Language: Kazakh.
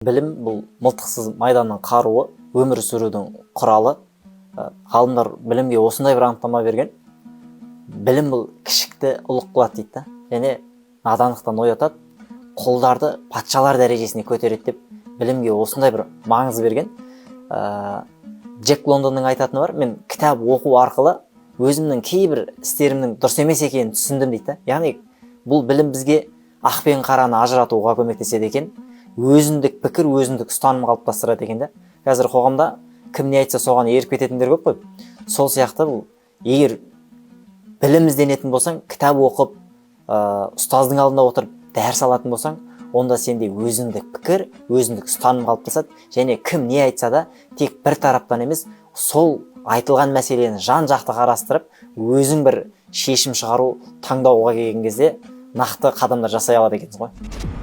Білім бұл мылтықсыз майданның қаруы, өмір сүрудің құралы. Ғалымдар білімге осындай бір анықтама берген. Білім бұл кішікті ұлық қылады дейді. Және надандықтан оятады, құлдарды патшалар дәрежесіне көтереді деп білімге осындай бір маңыз берген. Джек Лондонның айтатыны бар, мен кітап оқу арқылы өзімнің кейбір істерімнің дұрыс емес екенін түсіндім дейді. Яғни бұл білім бізге ақ пен қараны ажыратуға көмектеседі екен. Өзіндік пікір, өзіндік ұстаным қалыптастырады екен. Қазір қоғамда кім не айтса соған еріп кететіндер көп қой. Сол сияқты бұл, егер білім ізденетін болсаң, кітап оқып, ұстаздың алдында отырып дәріс алатын болсаң, онда сенде өзіндік пікір, өзіндік ұстаным қалыптасады, және кім не айтса да тек бір тараптан емес, сол айтылған мәселені жан-жақты қарастырып, өзің бір шешім шығару, таңдауға келген кезде нақты қадамдар жасай алады екенсің ғой.